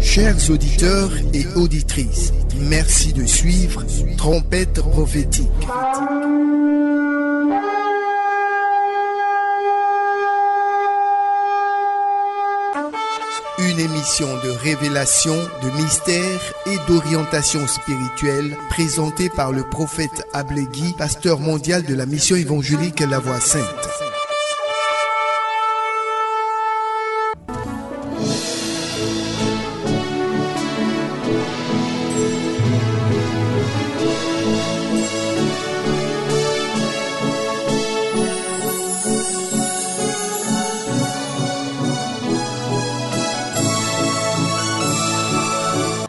Chers auditeurs et auditrices, merci de suivre Trompette prophétique. Une émission de révélation, de mystère et d'orientation spirituelle présentée par le prophète Ablégui, pasteur mondial de la mission évangélique La Voix Sainte.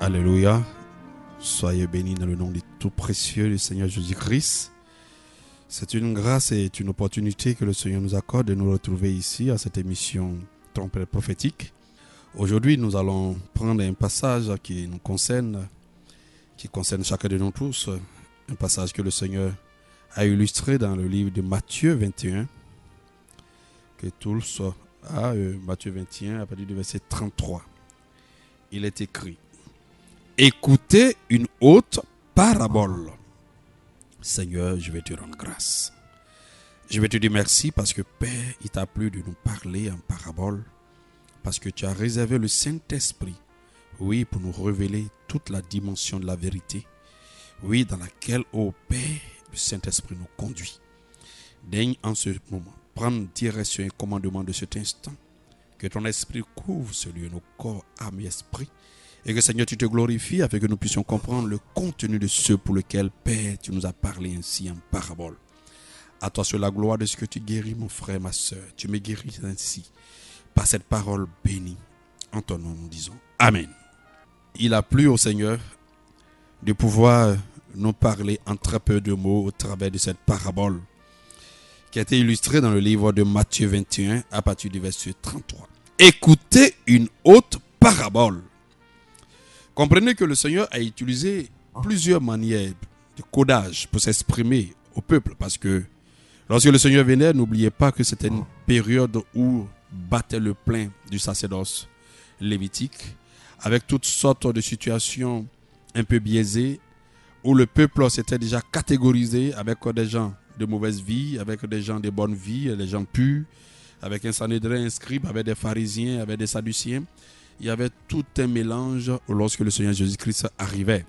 Alléluia. Soyez bénis dans le nom du tout précieux du Seigneur Jésus-Christ. C'est une grâce et une opportunité que le Seigneur nous accorde de nous retrouver ici à cette émission Trompette prophétique. Aujourd'hui, nous allons prendre un passage qui nous concerne, qui concerne chacun de nous tous. Un passage que le Seigneur a illustré dans le livre de Matthieu 21. Que tous à Matthieu 21 à partir du verset 33. Il est écrit: écoutez une haute parabole. Seigneur, je vais te rendre grâce. Je vais te dire merci parce que Père, il t'a plu de nous parler en parabole. Parce que tu as réservé le Saint-Esprit, oui, pour nous révéler toute la dimension de la vérité. Oui, dans laquelle, ô Père, le Saint-Esprit nous conduit. Daigne en ce moment prendre direction et commandement de cet instant. Que ton esprit couvre ce lieu, nos corps, âme et esprit. Et que Seigneur, tu te glorifies afin que nous puissions comprendre le contenu de ce pour lequel, Père, tu nous as parlé ainsi en parabole. À toi sur la gloire de ce que tu guéris, mon frère, ma soeur. Tu me guéris ainsi, par cette parole bénie. En ton nom, nous disons Amen. Il a plu au Seigneur de pouvoir nous parler en très peu de mots au travers de cette parabole qui a été illustrée dans le livre de Matthieu 21 à partir du verset 33. Écoutez une haute parabole. Comprenez que le Seigneur a utilisé plusieurs manières de codage pour s'exprimer au peuple. Parce que lorsque le Seigneur venait, n'oubliez pas que c'était une période où battait le plein du sacerdoce lévitique, avec toutes sortes de situations un peu biaisées, où le peuple s'était déjà catégorisé avec des gens de mauvaise vie, avec des gens de bonne vie, des gens purs, avec un Sanhédrin, un scribe, avec des pharisiens, avec des sadduciens. Il y avait tout un mélange lorsque le Seigneur Jésus-Christ arrivait.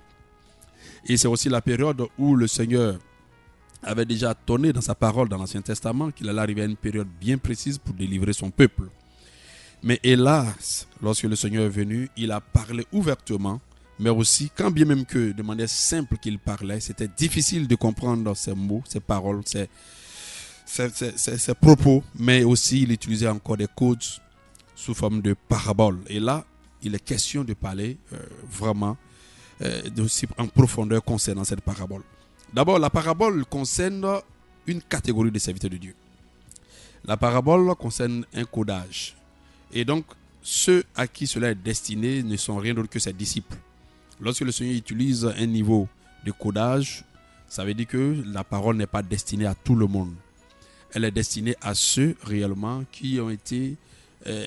Et c'est aussi la période où le Seigneur avait déjà tonné dans sa parole dans l'Ancien Testament qu'il allait arriver à une période bien précise pour délivrer son peuple. Mais hélas, lorsque le Seigneur est venu, il a parlé ouvertement, mais aussi, quand bien même que de manière simple qu'il parlait, c'était difficile de comprendre ses mots, ses paroles, ses propos, mais aussi il utilisait encore des codes sous forme de parabole. Et là, il est question de parler vraiment aussi en profondeur concernant cette parabole. D'abord, la parabole concerne une catégorie de serviteurs de Dieu. La parabole concerne un codage. Et donc, ceux à qui cela est destiné ne sont rien d'autre que ses disciples. Lorsque le Seigneur utilise un niveau de codage, ça veut dire que la parole n'est pas destinée à tout le monde. Elle est destinée à ceux réellement qui ont été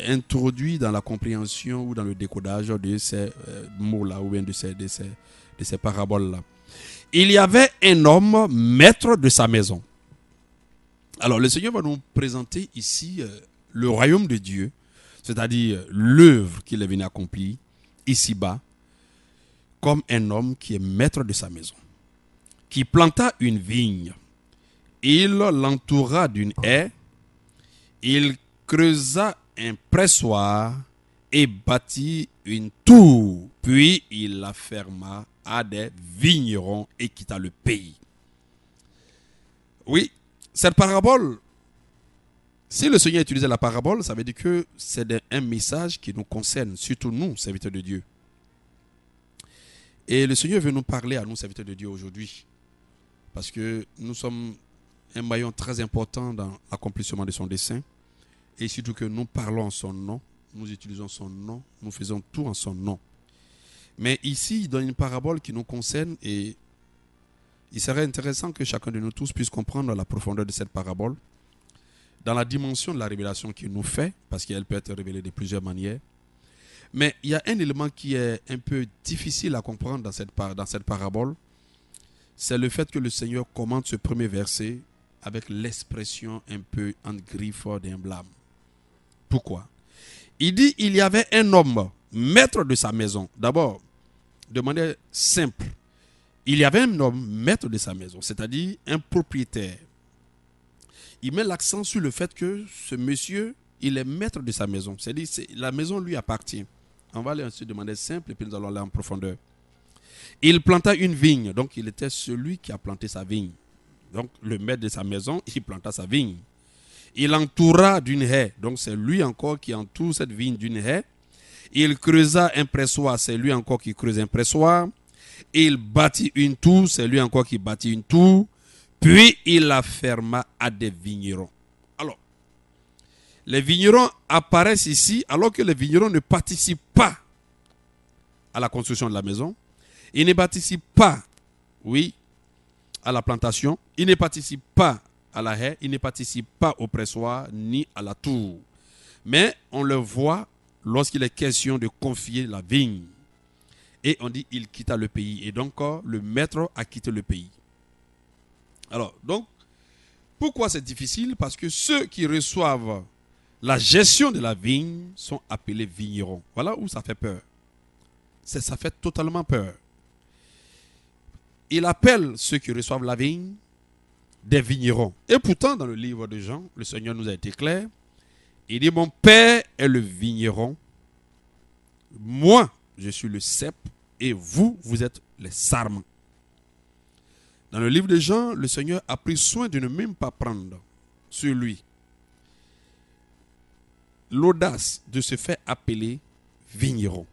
introduits dans la compréhension ou dans le décodage de ces mots-là ou bien de ces paraboles-là. Il y avait un homme maître de sa maison. Alors le Seigneur va nous présenter ici le royaume de Dieu, c'est-à-dire l'œuvre qu'il est venu accomplir ici-bas, comme un homme qui est maître de sa maison, qui planta une vigne. Il l'entoura d'une haie, il creusa un pressoir et bâtit une tour, puis il la ferma à des vignerons et quitta le pays. Oui, cette parabole, si le Seigneur utilisait la parabole, ça veut dire que c'est un message qui nous concerne, surtout nous, serviteurs de Dieu. Et le Seigneur veut nous parler à nous, serviteurs de Dieu, aujourd'hui. Parce que nous sommes un maillon très important dans l'accomplissement de son dessein. Et surtout que nous parlons en son nom, nous utilisons son nom, nous faisons tout en son nom. Mais ici, il donne une parabole qui nous concerne et il serait intéressant que chacun de nous tous puisse comprendre la profondeur de cette parabole dans la dimension de la révélation qu'il nous fait, parce qu'elle peut être révélée de plusieurs manières, Mais il y a un élément qui est un peu difficile à comprendre dans cette parabole. C'est le fait que le Seigneur commente ce premier verset avec l'expression un peu en griffe d'un blâme. Pourquoi? Il dit, il y avait un homme, maître de sa maison. D'abord, de manière simple, il y avait un homme, maître de sa maison, c'est-à-dire un propriétaire. Il met l'accent sur le fait que ce monsieur, il est maître de sa maison. C'est-à-dire que la maison lui appartient. On va aller ensuite de manière simple et puis nous allons aller en profondeur. Il planta une vigne, donc il était celui qui a planté sa vigne. Donc le maître de sa maison, il planta sa vigne. Il entoura d'une haie, donc c'est lui encore qui entoure cette vigne d'une haie. Il creusa un pressoir, c'est lui encore qui creuse un pressoir. Il bâtit une tour, c'est lui encore qui bâtit une tour. Puis il la ferma à des vignerons. Alors, les vignerons apparaissent ici alors que les vignerons ne participent pas à la construction de la maison. Ils ne participent pas, à la plantation. Ils ne participent pas à la haie. Ils ne participent pas au pressoir ni à la tour. Mais on le voit lorsqu'il est question de confier la vigne. Et on dit il quitta le pays. Et donc le maître a quitté le pays. Alors, donc, pourquoi c'est difficile? Parce que ceux qui reçoivent la gestion de la vigne sont appelés vignerons. Voilà où ça fait peur. Ça fait totalement peur. Il appelle ceux qui reçoivent la vigne des vignerons. Et pourtant, dans le livre de Jean, le Seigneur nous a été clair. Il dit, mon Père est le vigneron. Moi, je suis le cep. Et vous, vous êtes les sarments. Dans le livre de Jean, le Seigneur a pris soin de ne même pas prendre sur lui l'audace de se faire appeler vigneron.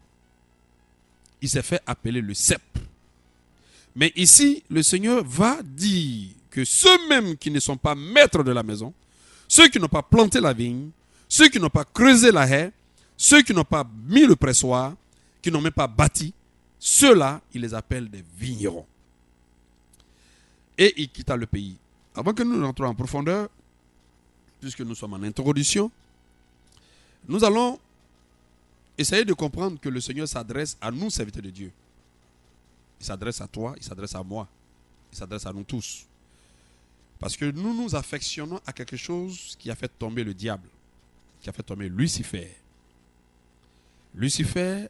Il s'est fait appeler le cep. Mais ici, le Seigneur va dire que ceux-mêmes qui ne sont pas maîtres de la maison, ceux qui n'ont pas planté la vigne, ceux qui n'ont pas creusé la haie, ceux qui n'ont pas mis le pressoir, qui n'ont même pas bâti, ceux-là, il les appelle des vignerons. Et il quitta le pays. Avant que nous rentrions en profondeur, puisque nous sommes en introduction, nous allons essayer de comprendre que le Seigneur s'adresse à nous, serviteurs de Dieu. Il s'adresse à toi, il s'adresse à moi, il s'adresse à nous tous. Parce que nous nous affectionnons à quelque chose qui a fait tomber le diable, qui a fait tomber Lucifer. Lucifer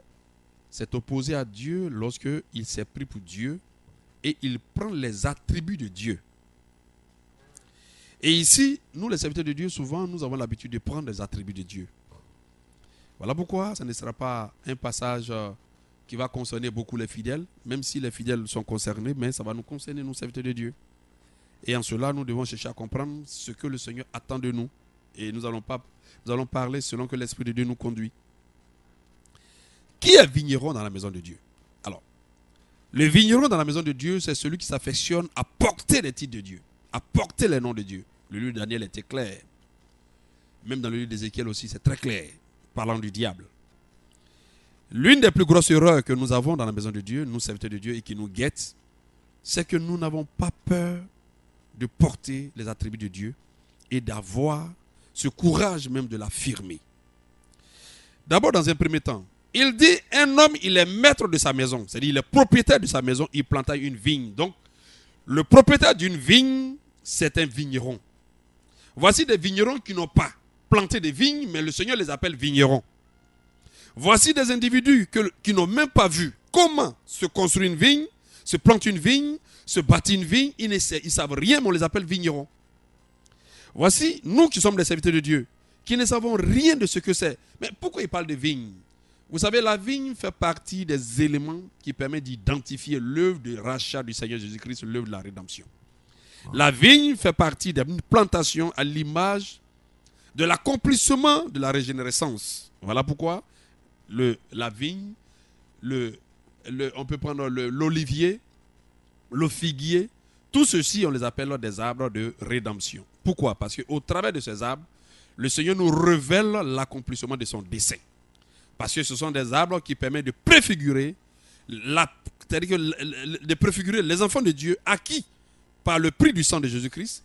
s'est opposé à Dieu lorsqu'il s'est pris pour Dieu et il prend les attributs de Dieu. Et ici, nous les serviteurs de Dieu, souvent, nous avons l'habitude de prendre les attributs de Dieu. Voilà pourquoi ce ne sera pas un passage qui va concerner beaucoup les fidèles, même si les fidèles sont concernés, mais ça va nous concerner, nous, serviteurs de Dieu. Et en cela, nous devons chercher à comprendre ce que le Seigneur attend de nous. Et nous allons parler selon que l'Esprit de Dieu nous conduit. Qui est vigneron dans la maison de Dieu? Alors, le vigneron dans la maison de Dieu, c'est celui qui s'affectionne à porter les titres de Dieu, à porter les noms de Dieu. Le livre de Daniel était clair. Même dans le livre d'Ézéchiel aussi, c'est très clair, parlant du diable. L'une des plus grosses erreurs que nous avons dans la maison de Dieu, nous serviteurs de Dieu, et qui nous guette, c'est que nous n'avons pas peur de porter les attributs de Dieu et d'avoir ce courage même de l'affirmer. D'abord, dans un premier temps, il dit, un homme, il est maître de sa maison. C'est-à-dire, il est propriétaire de sa maison, il planta une vigne. Donc, le propriétaire d'une vigne, c'est un vigneron. Voici des vignerons qui n'ont pas planté des vignes, mais le Seigneur les appelle vignerons. Voici des individus qui n'ont même pas vu comment se construire une vigne, se planter une vigne, se bâtir une vigne. Ils ne savent rien, mais on les appelle vignerons. Voici, nous qui sommes des serviteurs de Dieu, qui ne savons rien de ce que c'est. Mais pourquoi il parle de vigne? Vous savez, la vigne fait partie des éléments qui permettent d'identifier l'œuvre de rachat du Seigneur Jésus-Christ, l'œuvre de la rédemption. La vigne fait partie d'une plantation à l'image de l'accomplissement de la régénérescence. Voilà pourquoi la vigne, on peut prendre l'olivier, le figuier, tout ceci, on les appelle des arbres de rédemption. Pourquoi? Parce qu'au travers de ces arbres, le Seigneur nous révèle l'accomplissement de son dessein. Parce que ce sont des arbres qui permettent de préfigurer, de préfigurer les enfants de Dieu acquis par le prix du sang de Jésus-Christ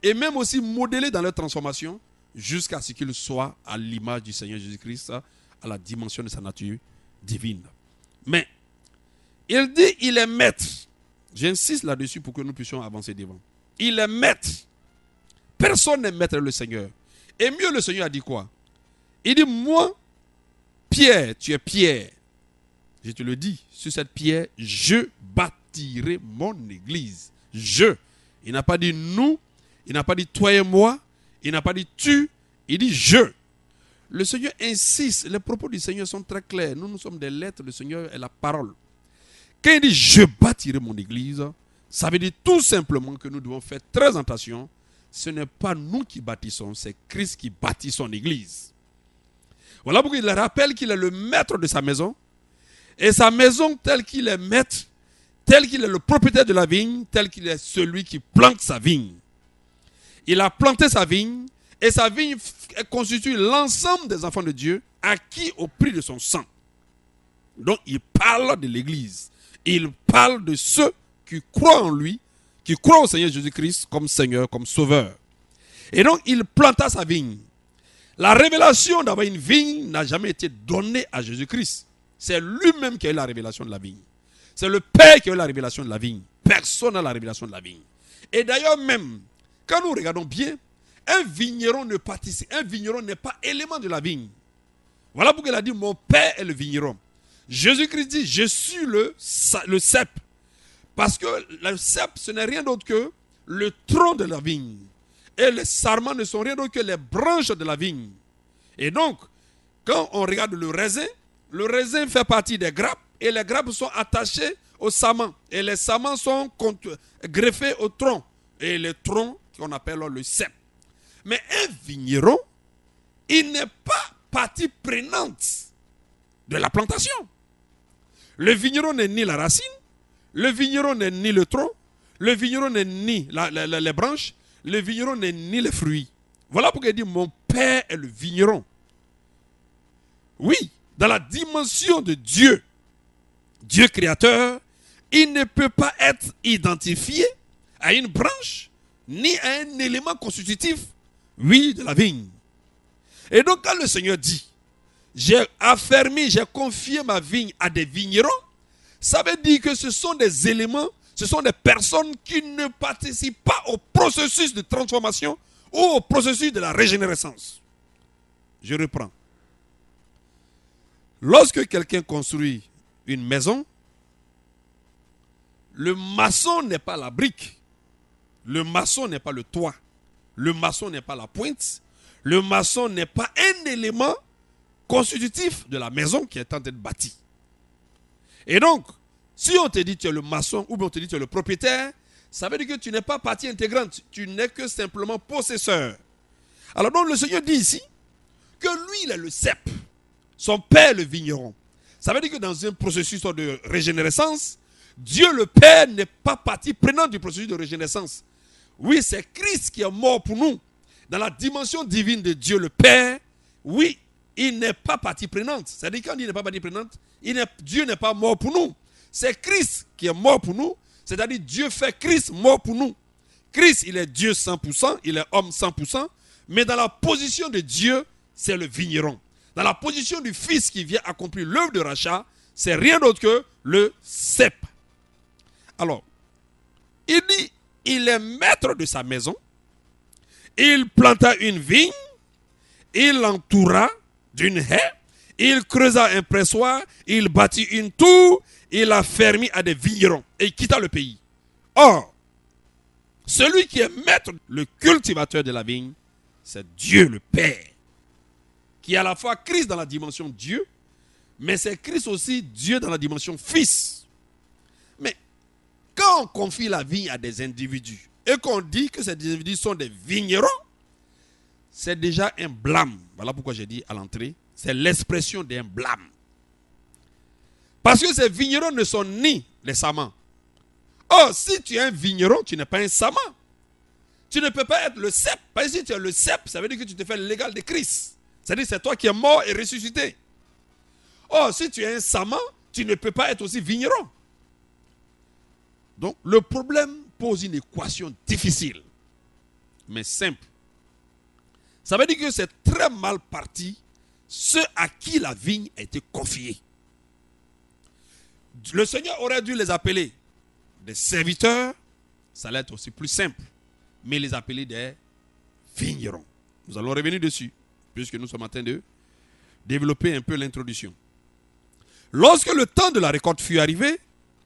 et même aussi modeler dans leur transformation jusqu'à ce qu'ils soient à l'image du Seigneur Jésus-Christ à la dimension de sa nature divine. Mais il dit il est maître. J'insiste là-dessus pour que nous puissions avancer devant. Il est maître. Personne n'est maître le Seigneur. Et mieux, le Seigneur a dit quoi? Il dit, moi, Pierre, tu es Pierre. Je te le dis, sur cette pierre, je bâtirai mon église. Je. Il n'a pas dit nous, il n'a pas dit toi et moi, il n'a pas dit tu, il dit je. Le Seigneur insiste, les propos du Seigneur sont très clairs. Nous sommes des lettres, le Seigneur est la parole. Quand il dit je bâtirai mon église, ça veut dire tout simplement que nous devons faire très attention. Ce n'est pas nous qui bâtissons, c'est Christ qui bâtit son église. Voilà pourquoi il rappelle qu'il est le maître de sa maison. Et sa maison, telle qu'il est maître, tel qu'il est le propriétaire de la vigne, tel qu'il est celui qui plante sa vigne. Il a planté sa vigne, et sa vigne constitue l'ensemble des enfants de Dieu, acquis au prix de son sang. Donc il parle de l'église. Il parle de ceux qui croient en lui, qui croient au Seigneur Jésus-Christ comme Seigneur, comme Sauveur. Et donc il planta sa vigne. La révélation d'avoir une vigne n'a jamais été donnée à Jésus-Christ. C'est lui-même qui a eu la révélation de la vigne. C'est le Père qui a eu la révélation de la vigne. Personne n'a la révélation de la vigne. Et d'ailleurs même, quand nous regardons bien, un vigneron ne participe, un vigneron n'est pas élément de la vigne. Voilà pourquoi il a dit, mon Père est le vigneron. Jésus-Christ dit, je suis le cep. Parce que le cep, ce n'est rien d'autre que le tronc de la vigne. Et les sarments ne sont rien d'autre que les branches de la vigne. Et donc, quand on regarde le raisin fait partie des grappes, et les grappes sont attachées aux samans. Et les samans sont greffés au tronc. Et le tronc, qu'on appelle le cep. Mais un vigneron, il n'est pas partie prenante de la plantation. Le vigneron n'est ni la racine, le vigneron n'est ni le tronc, le vigneron n'est ni les branches, le vigneron n'est ni les fruits. Voilà pourquoi il dit, mon Père est le vigneron. Oui, dans la dimension de Dieu, Dieu créateur, il ne peut pas être identifié à une branche, ni à un élément constitutif, oui, de la vigne. Et donc quand le Seigneur dit, j'ai affermi, j'ai confié ma vigne à des vignerons, ça veut dire que ce sont des éléments, ce sont des personnes qui ne participent pas au processus de transformation ou au processus de la régénérescence. Je reprends. Lorsque quelqu'un construit une maison, le maçon n'est pas la brique, le maçon n'est pas le toit, le maçon n'est pas la pointe, le maçon n'est pas un élément constitutif de la maison qui est en train de bâtir. Et donc, si on te dit que tu es le maçon ou bien on te dit que tu es le propriétaire, ça veut dire que tu n'es pas partie intégrante, tu n'es que simplement possesseur. Alors donc le Seigneur dit ici que lui il est le cep, son Père le vigneron. Ça veut dire que dans un processus de régénérescence, Dieu le Père n'est pas partie prenante du processus de régénérescence. Oui, c'est Christ qui est mort pour nous. Dans la dimension divine de Dieu le Père, oui, il n'est pas partie prenante. C'est-à-dire quand il n'est pas partie prenante, Dieu n'est pas mort pour nous. C'est Christ qui est mort pour nous. C'est-à-dire Dieu fait Christ mort pour nous. Christ, il est Dieu 100%, il est homme 100%. Mais dans la position de Dieu, c'est le vigneron. Dans la position du Fils qui vient accomplir l'œuvre de rachat, c'est rien d'autre que le cep. Alors, il dit, il est maître de sa maison. Il planta une vigne. Il l'entoura d'une haie. Il creusa un pressoir. Il bâtit une tour. Il a fermé à des vignerons. Et il quitta le pays. Or, celui qui est maître, le cultivateur de la vigne, c'est Dieu le Père. Qui est à la fois Christ dans la dimension Dieu, mais c'est Christ aussi Dieu dans la dimension Fils. Mais quand on confie la vigne à des individus et qu'on dit que ces individus sont des vignerons, c'est déjà un blâme. Voilà pourquoi j'ai dit à l'entrée, c'est l'expression d'un blâme. Parce que ces vignerons ne sont ni les samans. Or, si tu es un vigneron, tu n'es pas un saman. Tu ne peux pas être le cep. Parce que si tu es le cep, ça veut dire que tu te fais l'égal de Christ. C'est-à-dire que c'est toi qui es mort et ressuscité. Or, si tu es un saman, tu ne peux pas être aussi vigneron. Donc, le problème pose une équation difficile, mais simple. Ça veut dire que c'est très mal parti ceux à qui la vigne a été confiée. Le Seigneur aurait dû les appeler des serviteurs, ça allait être aussi plus simple, mais les appeler des vignerons. Nous allons revenir dessus, puisque nous sommes en train de développer un peu l'introduction. Lorsque le temps de la récolte fut arrivé,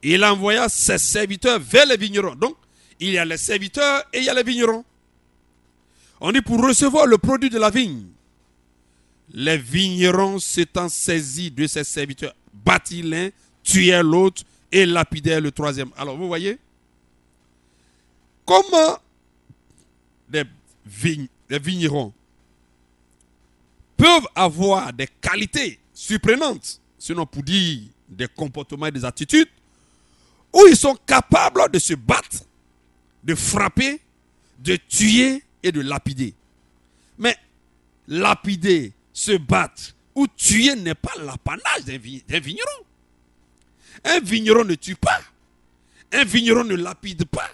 il envoya ses serviteurs vers les vignerons. Donc, il y a les serviteurs et il y a les vignerons. On dit pour recevoir le produit de la vigne. Les vignerons s'étant saisis de ses serviteurs, battirent l'un, tuèrent l'autre et lapidèrent le troisième. Alors, vous voyez, comment les vignerons peuvent avoir des qualités surprenantes, sinon pour dire des comportements et des attitudes, où ils sont capables de se battre, de frapper, de tuer et de lapider. Mais lapider, se battre ou tuer n'est pas l'apanage d'un vigneron. Un vigneron ne tue pas. Un vigneron ne lapide pas.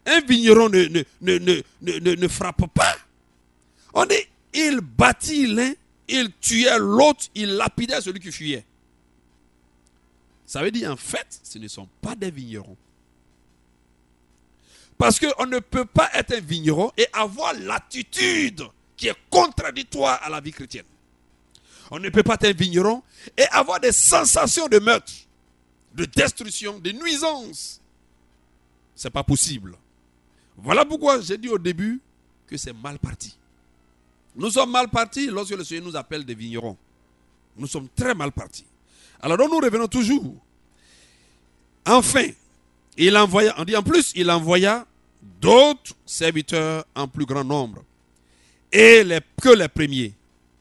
Un vigneron ne frappe pas. On dit, il battit l'un, il tuait l'autre, il lapidait celui qui fuyait. Ça veut dire, en fait, ce ne sont pas des vignerons. Parce qu'on ne peut pas être un vigneron et avoir l'attitude qui est contradictoire à la vie chrétienne. On ne peut pas être un vigneron et avoir des sensations de meurtre, de destruction, de nuisance. Ce n'est pas possible. Voilà pourquoi j'ai dit au début que c'est mal parti. Nous sommes mal partis lorsque le Seigneur nous appelle des vignerons. Nous sommes très mal partis. Alors donc nous revenons toujours. Enfin, il envoya, on dit en plus, il envoya d'autres serviteurs en plus grand nombre que les premiers.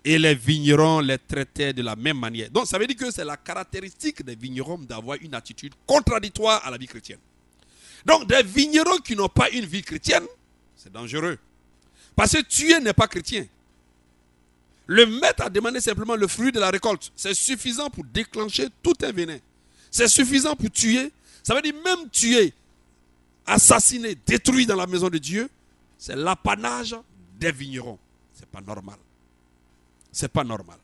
Et les vignerons les traitaient de la même manière. Donc ça veut dire que c'est la caractéristique des vignerons d'avoir une attitude contradictoire à la vie chrétienne. Donc des vignerons qui n'ont pas une vie chrétienne, c'est dangereux. Parce que tuer n'est pas chrétien. Le maître a demandé simplement le fruit de la récolte. C'est suffisant pour déclencher tout un venin. C'est suffisant pour tuer. Ça veut dire même tuer, assassiner, détruire dans la maison de Dieu, c'est l'apanage des vignerons. C'est pas normal. C'est pas normal.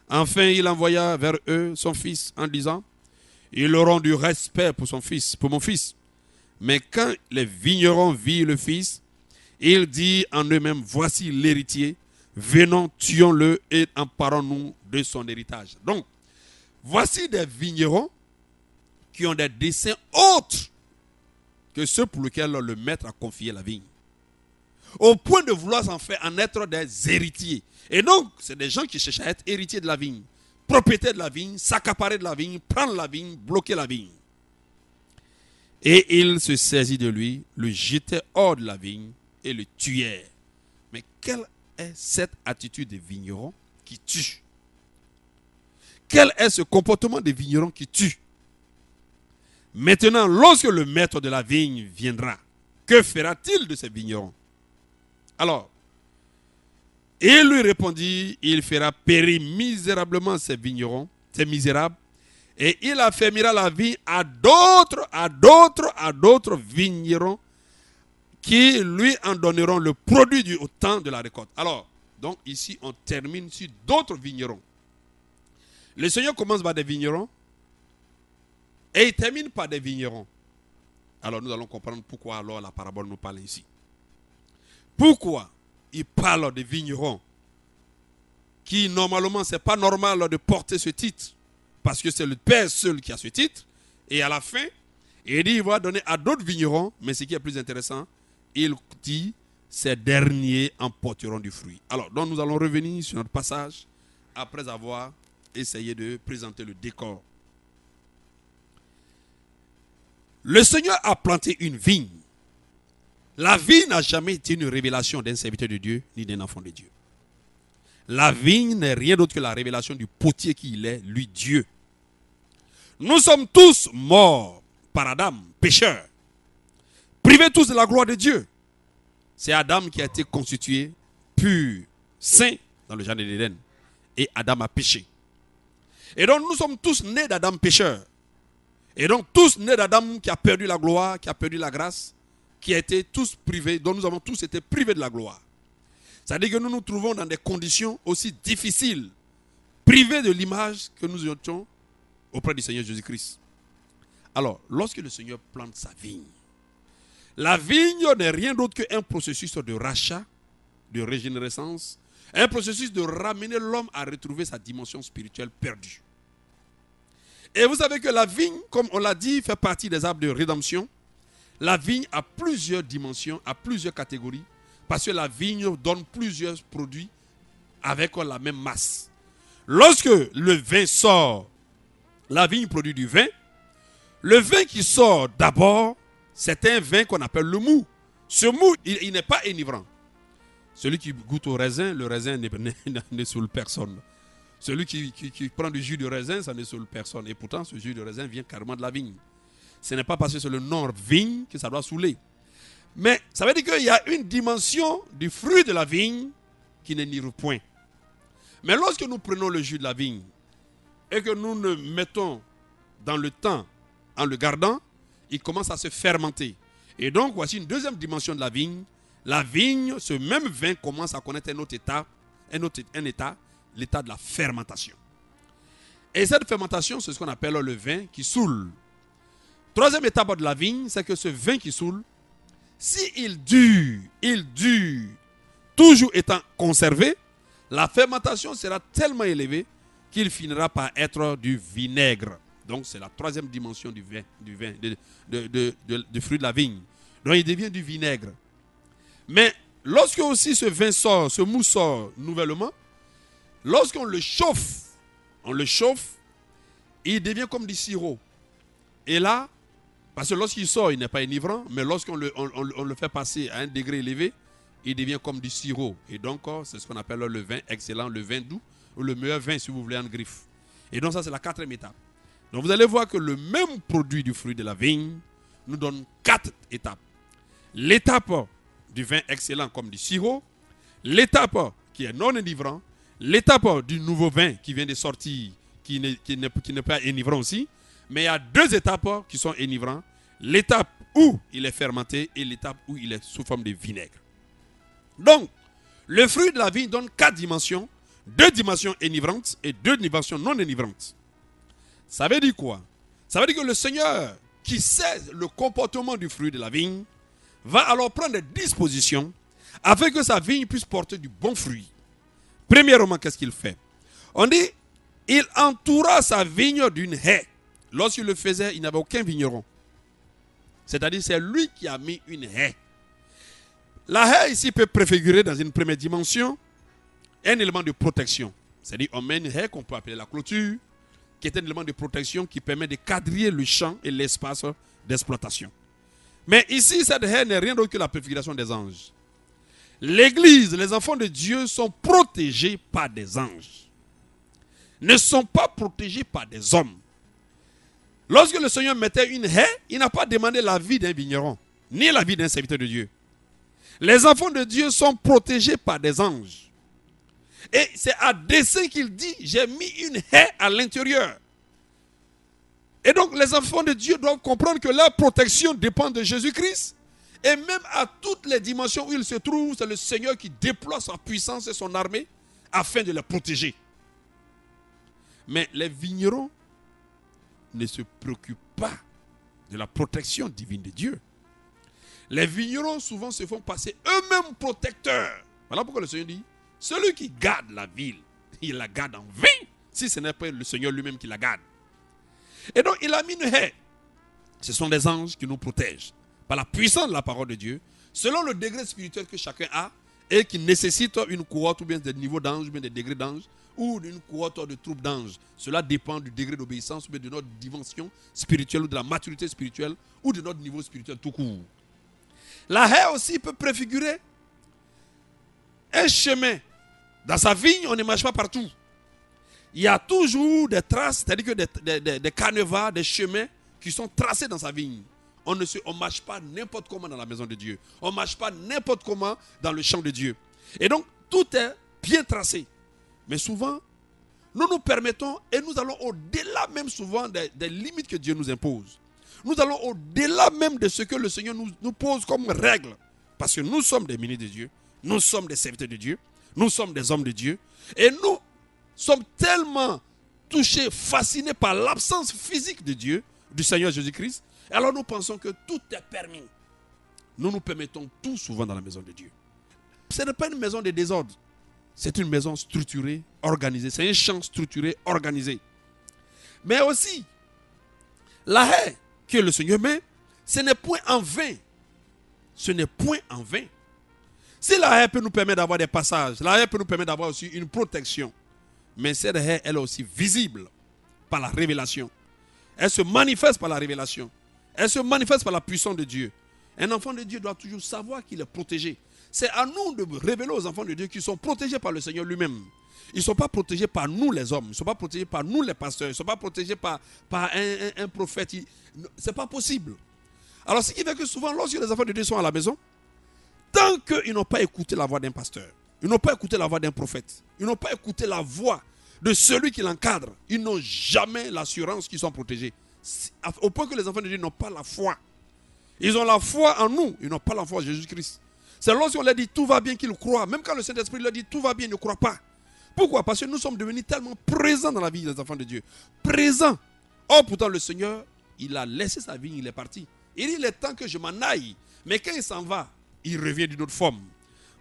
Enfin, il envoya vers eux son fils en disant, ils auront du respect pour son fils, pour mon fils. Mais quand les vignerons virent le fils, ils dirent en eux-mêmes, voici l'héritier, venons, tuons-le et emparons-nous de son héritage. Donc, voici des vignerons qui ont des desseins autres que ceux pour lesquels le maître a confié la vigne. Au point de vouloir en être des héritiers. Et donc, c'est des gens qui cherchent à être héritiers de la vigne, propriétaires de la vigne, s'accaparer de la vigne, prendre la vigne, bloquer la vigne. Et il se saisit de lui, le jetait hors de la vigne et le tuait. Mais quelle est cette attitude des vignerons qui tue? Quel est ce comportement des vignerons qui tue? Maintenant, lorsque le maître de la vigne viendra, que fera-t-il de ces vignerons? Alors, il lui répondit, il fera périr misérablement ces vignerons, ces misérables, et il affermira la vigne à d'autres vignerons qui lui en donneront le produit au temps de la récolte. Alors, donc ici, on termine sur d'autres vignerons. Le Seigneur commence par des vignerons et il termine par des vignerons. Alors, nous allons comprendre pourquoi alors la parabole nous parle ici. Pourquoi il parle des vignerons qui, normalement, ce n'est pas normal de porter ce titre parce que c'est le Père seul qui a ce titre. Et à la fin, il dit qu'il va donner à d'autres vignerons, mais ce qui est plus intéressant, il dit ces derniers en porteront du fruit. Alors, donc nous allons revenir sur notre passage après avoir essayé de présenter le décor. Le Seigneur a planté une vigne. La vigne n'a jamais été une révélation d'un serviteur de Dieu ni d'un enfant de Dieu. La vigne n'est rien d'autre que la révélation du potier qui il est, lui Dieu. Nous sommes tous morts par Adam, pécheurs, privés tous de la gloire de Dieu. C'est Adam qui a été constitué pur, saint dans le jardin d'Éden. Et Adam a péché. Et donc nous sommes tous nés d'Adam pécheur. Et donc tous nés d'Adam qui a perdu la gloire, qui a perdu la grâce, qui a été tous privés, dont nous avons tous été privés de la gloire. C'est-à-dire que nous nous trouvons dans des conditions aussi difficiles, privés de l'image que nous étions auprès du Seigneur Jésus-Christ. Alors, lorsque le Seigneur plante sa vigne, la vigne n'est rien d'autre qu'un processus de rachat, de régénérescence, un processus de ramener l'homme à retrouver sa dimension spirituelle perdue. Et vous savez que la vigne, comme on l'a dit, fait partie des arbres de rédemption. La vigne a plusieurs dimensions, a plusieurs catégories, parce que la vigne donne plusieurs produits avec la même masse. Lorsque le vin sort, la vigne produit du vin. Le vin qui sort d'abord, c'est un vin qu'on appelle le mou. Ce mou, il n'est pas enivrant. Celui qui goûte au raisin, le raisin ne saoule personne. Celui qui prend du jus de raisin, ça ne saoule personne. Et pourtant, ce jus de raisin vient carrément de la vigne. Ce n'est pas parce que c'est le nom vigne que ça doit saouler. Mais ça veut dire qu'il y a une dimension du fruit de la vigne qui n'enivre point. Mais lorsque nous prenons le jus de la vigne et que nous le mettons dans le temps en le gardant, il commence à se fermenter. Et donc, voici une deuxième dimension de la vigne. La vigne, ce même vin commence à connaître un autre état, l'état de la fermentation. Et cette fermentation, c'est ce qu'on appelle le vin qui saoule. Troisième étape de la vigne, c'est que ce vin qui saoule, s'il dure, toujours étant conservé, la fermentation sera tellement élevée qu'il finira par être du vinaigre. Donc c'est la troisième dimension du fruit de la vigne. Donc il devient du vinaigre. Mais lorsque aussi ce vin sort, ce mou sort nouvellement, lorsqu'on le chauffe, il devient comme du sirop. Et là, parce que lorsqu'il sort, il n'est pas enivrant, mais lorsqu'on le fait passer à un degré élevé, il devient comme du sirop. Et donc, c'est ce qu'on appelle le vin excellent, le vin doux, ou le meilleur vin si vous voulez en griffe. Et donc ça, c'est la quatrième étape. Donc vous allez voir que le même produit du fruit de la vigne nous donne 4 étapes. L'étape du vin excellent comme du sirop, l'étape qui est non enivrant, l'étape du nouveau vin qui vient de sortir, qui n'est pas enivrant aussi, mais il y a 2 étapes qui sont enivrantes. L'étape où il est fermenté et l'étape où il est sous forme de vinaigre. Donc, le fruit de la vigne donne 4 dimensions, 2 dimensions enivrantes et 2 dimensions non enivrantes. Ça veut dire quoi? Ça veut dire que le Seigneur, qui sait le comportement du fruit de la vigne, va alors prendre des dispositions afin que sa vigne puisse porter du bon fruit. Premièrement, qu'est-ce qu'il fait? On dit, il entoura sa vigne d'une haie. Lorsqu'il le faisait, il n'avait aucun vigneron. C'est-à-dire, c'est lui qui a mis une haie. La haie ici peut préfigurer dans une première dimension un élément de protection. C'est-à-dire, on met une haie qu'on peut appeler la clôture, qui est un élément de protection qui permet de quadriller le champ et l'espace d'exploitation. Mais ici, cette haie n'est rien d'autre que la préfiguration des anges. L'Église, les enfants de Dieu sont protégés par des anges. Ne sont pas protégés par des hommes. Lorsque le Seigneur mettait une haie, il n'a pas demandé la vie d'un vigneron, ni la vie d'un serviteur de Dieu. Les enfants de Dieu sont protégés par des anges. Et c'est à dessein qu'il dit, j'ai mis une haie à l'intérieur. Et donc les enfants de Dieu doivent comprendre que leur protection dépend de Jésus-Christ. Et même à toutes les dimensions où ils se trouvent, c'est le Seigneur qui déploie sa puissance et son armée afin de les protéger. Mais les vignerons ne se préoccupent pas de la protection divine de Dieu. Les vignerons souvent se font passer eux-mêmes protecteurs. Voilà pourquoi le Seigneur dit, celui qui garde la ville, il la garde en vain, si ce n'est pas le Seigneur lui-même qui la garde. Et donc il a mis une haie. Ce sont des anges qui nous protègent par la puissance de la parole de Dieu, selon le degré spirituel que chacun a et qui nécessite une cohorte ou bien des niveaux d'anges, ou bien des degrés d'anges, ou d'une cohorte de troupes d'anges. Cela dépend du degré d'obéissance ou bien de notre dimension spirituelle ou de la maturité spirituelle ou de notre niveau spirituel tout court. La haie aussi peut préfigurer un chemin. Dans sa vigne, on ne marche pas partout. Il y a toujours des traces, c'est-à-dire que des canevas, des chemins qui sont tracés dans sa vigne. On ne marche pas n'importe comment dans la maison de Dieu. On ne marche pas n'importe comment dans le champ de Dieu. Et donc, tout est bien tracé. Mais souvent, nous nous permettons et nous allons au-delà même souvent des limites que Dieu nous impose. Nous allons au-delà même de ce que le Seigneur nous pose comme règle. Parce que nous sommes des ministres de Dieu. Nous sommes des serviteurs de Dieu. Nous sommes des hommes de Dieu. Et nous sommes tellement touchés, fascinés par l'absence physique de Dieu, du Seigneur Jésus-Christ. Alors nous pensons que tout est permis. Nous nous permettons tout souvent dans la maison de Dieu. Ce n'est pas une maison de désordre. C'est une maison structurée, organisée. C'est un champ structuré, organisé. Mais aussi, la haie que le Seigneur met, ce n'est point en vain. Ce n'est point en vain. Si la haie peut nous permettre d'avoir des passages, la haie peut nous permettre d'avoir aussi une protection. Mais cette haie, elle est aussi visible par la révélation. Elle se manifeste par la révélation. Elle se manifeste par la puissance de Dieu. Un enfant de Dieu doit toujours savoir qu'il est protégé. C'est à nous de révéler aux enfants de Dieu qu'ils sont protégés par le Seigneur lui-même. Ils ne sont pas protégés par nous les hommes. Ils ne sont pas protégés par nous les pasteurs. Ils ne sont pas protégés par un prophète. Ce n'est pas possible. Alors ce qui fait que souvent, lorsque les enfants de Dieu sont à la maison, tant qu'ils n'ont pas écouté la voix d'un pasteur, ils n'ont pas écouté la voix d'un prophète, ils n'ont pas écouté la voix de celui qui l'encadre, ils n'ont jamais l'assurance qu'ils sont protégés. Au point que les enfants de Dieu n'ont pas la foi. Ils ont la foi en nous, ils n'ont pas la foi en Jésus-Christ. C'est lorsqu'on leur dit tout va bien qu'ils croient. Même quand le Saint-Esprit leur dit tout va bien, ils ne croient pas. Pourquoi? Parce que nous sommes devenus tellement présents dans la vie des enfants de Dieu. Présents. Or pourtant le Seigneur, il a laissé sa vie, il est parti. Il dit il est temps que je m'en aille. Mais quand il s'en va, il revient d'une autre forme.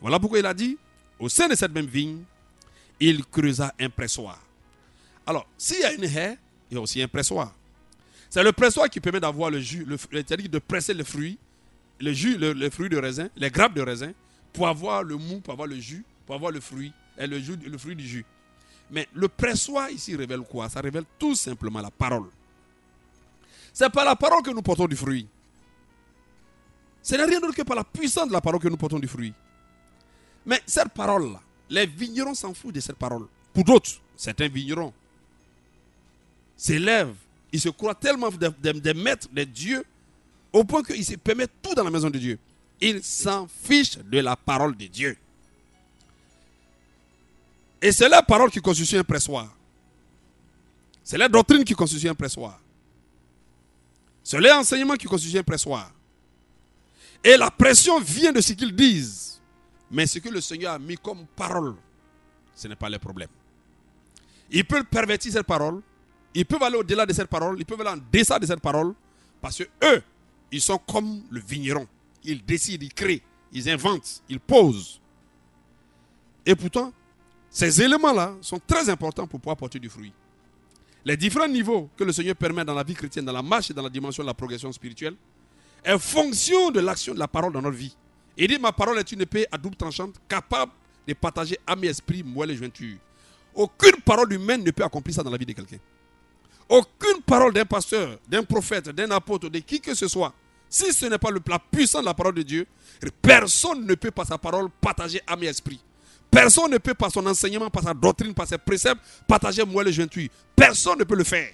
Voilà pourquoi il a dit, au sein de cette même vigne, il creusa un pressoir. Alors, s'il y a une haie, il y a aussi un pressoir. C'est le pressoir qui permet d'avoir le jus, c'est-à-dire de presser les fruits, le jus, les fruits de raisin, les grappes de raisin, pour avoir le mou, pour avoir le jus, pour avoir le fruit, et le fruit du jus. Mais le pressoir ici révèle quoi? Ça révèle tout simplement la parole. C'est par la parole que nous portons du fruit. Ce n'est rien d'autre que par la puissance de la parole que nous portons du fruit. Mais cette parole-là, les vignerons s'en foutent de cette parole. Pour d'autres, certains vignerons s'élèvent, ils se croient tellement des maîtres, des dieux, au point qu'ils se permettent tout dans la maison de Dieu. Ils s'en fichent de la parole de Dieu. Et c'est la parole qui constitue un pressoir. C'est la doctrine qui constitue un pressoir. C'est l'enseignement qui constitue un pressoir. Et la pression vient de ce qu'ils disent. Mais ce que le Seigneur a mis comme parole, ce n'est pas le problème. Ils peuvent pervertir cette parole. Ils peuvent aller au-delà de cette parole. Ils peuvent aller en deçà de cette parole. Parce que eux, ils sont comme le vigneron. Ils décident, ils créent, ils inventent, ils posent. Et pourtant, ces éléments-là sont très importants pour pouvoir porter du fruit. Les différents niveaux que le Seigneur permet dans la vie chrétienne, dans la marche et dans la dimension de la progression spirituelle, est fonction de l'action de la parole dans notre vie. Il dit, ma parole est une épée à double tranchante, capable de partager âme et esprit, moelle et jointure. Aucune parole humaine ne peut accomplir ça dans la vie de quelqu'un. Aucune parole d'un pasteur, d'un prophète, d'un apôtre, de qui que ce soit, si ce n'est pas la puissance de la parole de Dieu, personne ne peut par sa parole partager âme et esprit. Personne ne peut par son enseignement, par sa doctrine, par ses préceptes, partager moelle et jointure. Personne ne peut le faire.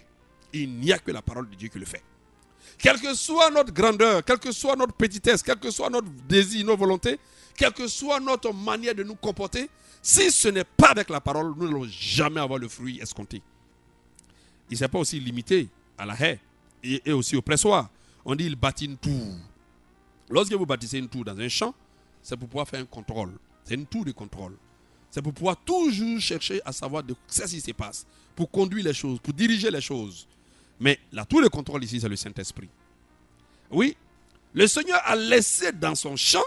Il n'y a que la parole de Dieu qui le fait. Quelle que soit notre grandeur, quelle que soit notre petitesse, quel que soit notre désir, nos volontés, quelle que soit notre manière de nous comporter, si ce n'est pas avec la parole, nous n'allons jamais avoir le fruit escompté. Il ne s'est pas aussi limité à la haie et aussi au pressoir. On dit il bâtit une tour. Lorsque vous bâtissez une tour dans un champ, c'est pour pouvoir faire un contrôle. C'est une tour de contrôle. C'est pour pouvoir toujours chercher à savoir de ce qui se passe, pour conduire les choses, pour diriger les choses. Mais la tour de contrôle ici, c'est le Saint-Esprit. Oui, le Seigneur a laissé dans son champ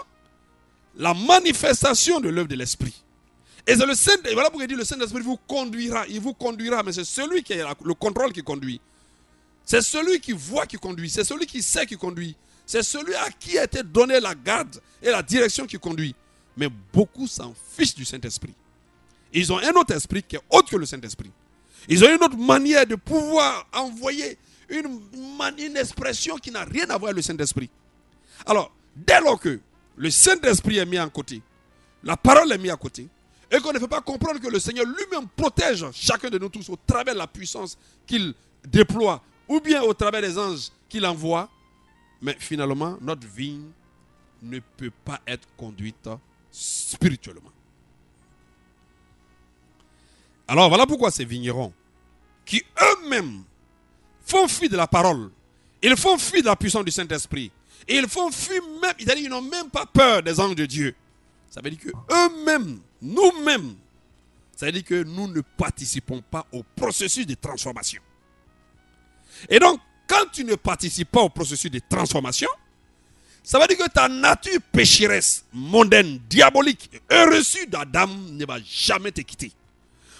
la manifestation de l'œuvre de l'Esprit. Et c'est le Saint-Esprit, voilà pourquoi il dit le Saint-Esprit vous conduira, il vous conduira, mais c'est celui qui a le contrôle qui conduit. C'est celui qui voit qui conduit, c'est celui qui sait qui conduit. C'est celui à qui a été donné la garde et la direction qui conduit. Mais beaucoup s'en fichent du Saint-Esprit. Ils ont un autre esprit qui est autre que le Saint-Esprit. Ils ont une autre manière de pouvoir envoyer une expression qui n'a rien à voir avec le Saint-Esprit. Alors, dès lors que le Saint-Esprit est mis à côté, la parole est mise à côté, et qu'on ne fait pas comprendre que le Seigneur lui-même protège chacun de nous tous au travers de la puissance qu'il déploie, ou bien au travers des anges qu'il envoie, mais finalement, notre vie ne peut pas être conduite spirituellement. Alors voilà pourquoi ces vignerons, qui eux-mêmes font fi de la parole, ils font fi de la puissance du Saint-Esprit, et ils font fi même, c'est-à-dire ils n'ont même pas peur des anges de Dieu. Ça veut dire que eux-mêmes, nous-mêmes, ça veut dire que nous ne participons pas au processus de transformation. Et donc, quand tu ne participes pas au processus de transformation, ça veut dire que ta nature pécheresse, mondaine, diabolique, reçue d'Adam ne va jamais te quitter.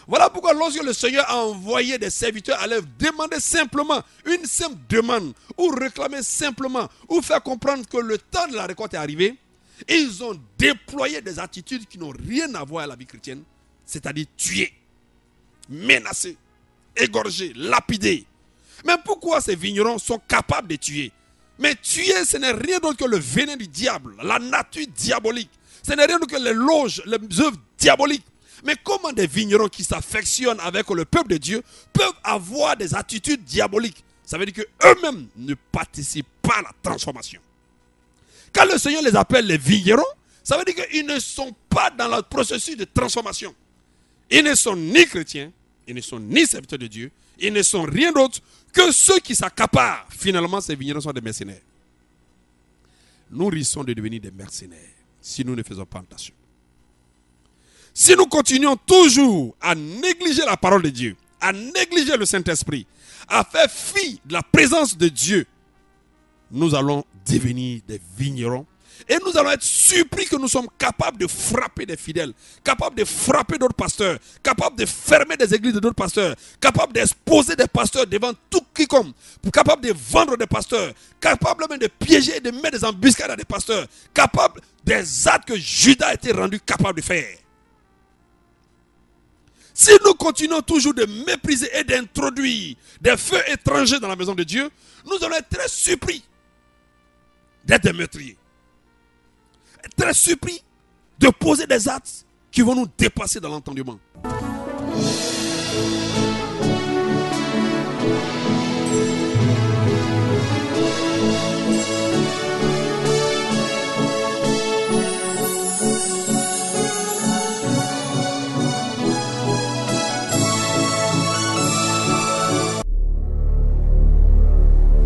Voilà pourquoi lorsque le Seigneur a envoyé des serviteurs à leur demander simplement une simple demande, ou réclamer simplement, ou faire comprendre que le temps de la récolte est arrivé, ils ont déployé des attitudes qui n'ont rien à voir à la vie chrétienne, c'est-à-dire tuer, menacer, égorger, lapider. Mais pourquoi ces vignerons sont capables de tuer? Mais tuer, ce n'est rien d'autre que le venin du diable, la nature diabolique. Ce n'est rien d'autre que les loges, les œuvres diaboliques. Mais comment des vignerons qui s'affectionnent avec le peuple de Dieu peuvent avoir des attitudes diaboliques? Ça veut dire qu'eux-mêmes ne participent pas à la transformation. Quand le Seigneur les appelle les vignerons, ça veut dire qu'ils ne sont pas dans le processus de transformation. Ils ne sont ni chrétiens, ils ne sont ni serviteurs de Dieu, ils ne sont rien d'autre que ceux qui s'accaparent. Finalement, ces vignerons sont des mercenaires. Nous risquons de devenir des mercenaires si nous ne faisons pas attention. Si nous continuons toujours à négliger la parole de Dieu, à négliger le Saint-Esprit, à faire fi de la présence de Dieu, nous allons devenir des vignerons et nous allons être surpris que nous sommes capables de frapper des fidèles, capables de frapper d'autres pasteurs, capables de fermer des églises de d'autres pasteurs, capables d'exposer des pasteurs devant tout quiconque, capables de vendre des pasteurs, capables même de piéger et de mettre des embuscades à des pasteurs, capables des actes que Judas a été rendu capable de faire. Si nous continuons toujours de mépriser et d'introduire des feux étrangers dans la maison de Dieu, nous allons être très surpris d'être des meurtriers. Très surpris de poser des actes qui vont nous dépasser dans l'entendement.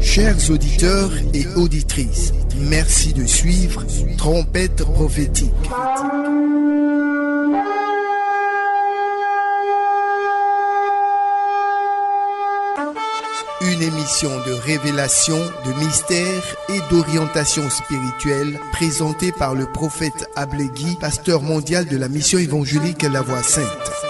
Chers auditeurs et auditrices, merci de suivre Trompette prophétique. Une émission de révélation, de mystère et d'orientation spirituelle présentée par le prophète Ablégui, pasteur mondial de la mission évangélique La Voix Sainte.